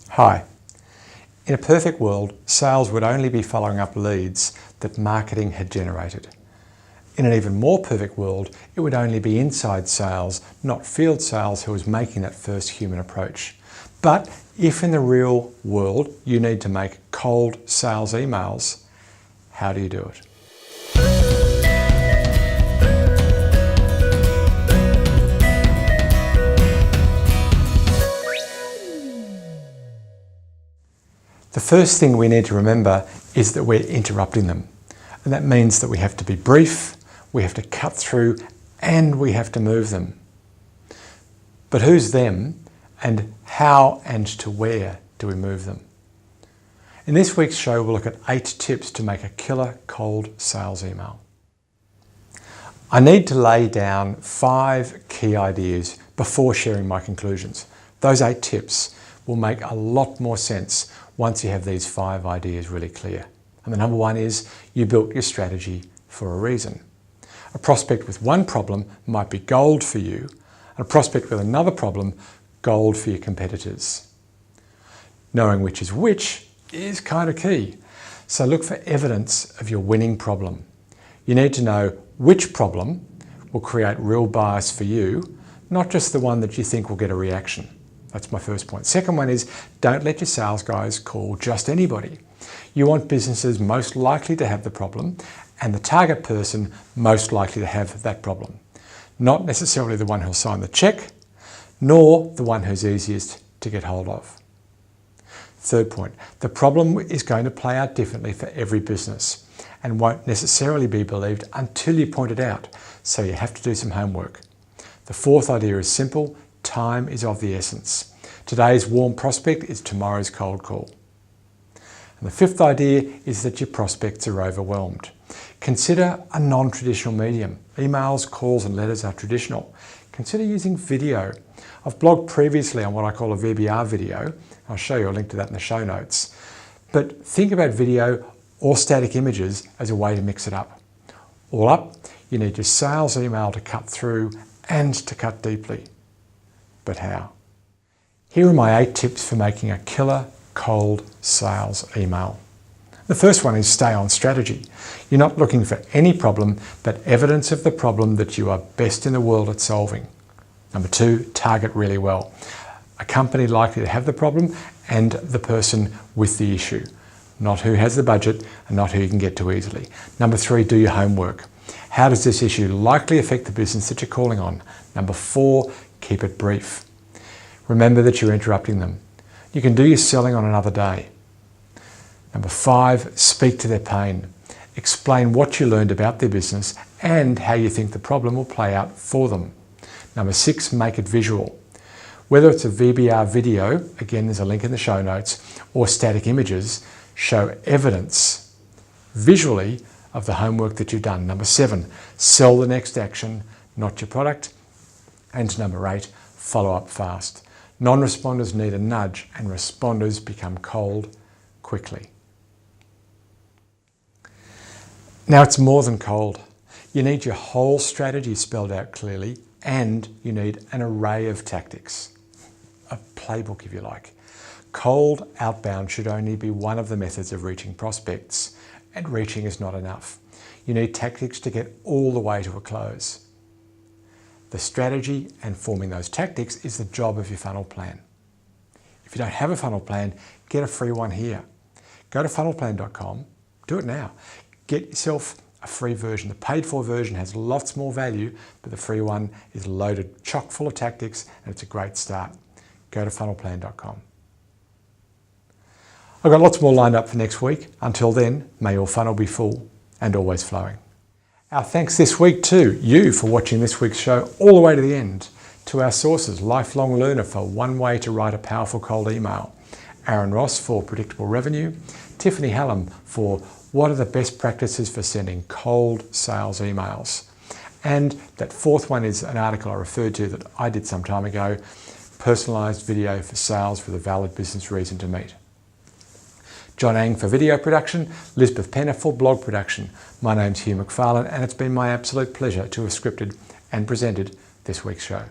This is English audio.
Hi. In a perfect world, sales would only be following up leads that marketing had generated. In an even more perfect world, it would only be inside sales, not field sales, who was making that first human approach. But if in the real world you need to make cold sales emails, how do you do it? The first thing we need to remember is that we're interrupting them. And that means that we have to be brief, we have to cut through, and we have to move them. But who's them, and how and to where do we move them? In this week's show, we'll look at 8 tips to make a killer cold sales email. I need to lay down 5 key ideas before sharing my conclusions. Those 8 tips will make a lot more sense once you have these 5 ideas really clear. And the number 1 is you built your strategy for a reason. A prospect with one problem might be gold for you, and a prospect with another problem, gold for your competitors. Knowing which is kind of key. So look for evidence of your winning problem. You need to know which problem will create real buyers for you, not just the one that you think will get a reaction. That's my first point. Second one is don't let your sales guys call just anybody. You want businesses most likely to have the problem and the target person most likely to have that problem. Not necessarily the one who'll sign the check, nor the one who's easiest to get hold of. Third point, the problem is going to play out differently for every business and won't necessarily be believed until you point it out, so you have to do some homework. The fourth idea is simple. Time is of the essence. Today's warm prospect is tomorrow's cold call. And the fifth idea is that your prospects are overwhelmed. Consider a non-traditional medium. Emails, calls and letters are traditional. Consider using video. I've blogged previously on what I call a VBR video. I'll show you a link to that in the show notes. But think about video or static images as a way to mix it up. All up, you need your sales email to cut through and to cut deeply. But how? Here are my 8 tips for making a killer cold sales email. The first one is stay on strategy. You're not looking for any problem, but evidence of the problem that you are best in the world at solving. Number 2, target really well. A company likely to have the problem and the person with the issue, not who has the budget and not who you can get to easily. Number 3, do your homework. How does this issue likely affect the business that you're calling on? Number 4, keep it brief. Remember that you're interrupting them. You can do your selling on another day. Number 5, speak to their pain. Explain what you learned about their business and how you think the problem will play out for them. Number 6, make it visual. Whether it's a VBR video, again there's a link in the show notes, or static images, show evidence visually of the homework that you've done. Number 7, sell the next action, not your product. And number 8, follow up fast. Non-responders need a nudge and responders become cold quickly. Now it's more than cold. You need your whole strategy spelled out clearly and you need an array of tactics. A playbook if you like. Cold outbound should only be one of the methods of reaching prospects, and reaching is not enough. You need tactics to get all the way to a close. The strategy and forming those tactics is the job of your funnel plan. If you don't have a funnel plan, get a free one here. Go to funnelplan.com, do it now. Get yourself a free version. The paid for version has lots more value, but the free one is loaded chock full of tactics and it's a great start. Go to funnelplan.com. I've got lots more lined up for next week. Until then, may your funnel be full and always flowing. Our thanks this week to you for watching this week's show all the way to the end, to our sources, Lifelong Learner for one way to write a powerful cold email, Aaron Ross for predictable revenue, Tiffany Hallam for what are the best practices for sending cold sales emails. And that fourth one is an article I referred to that I did some time ago, Personalised Video for Sales with a Valid Business Reason to Meet. John Ang for video production, Lisbeth Penner for blog production. My name's Hugh McFarlane and it's been my absolute pleasure to have scripted and presented this week's show.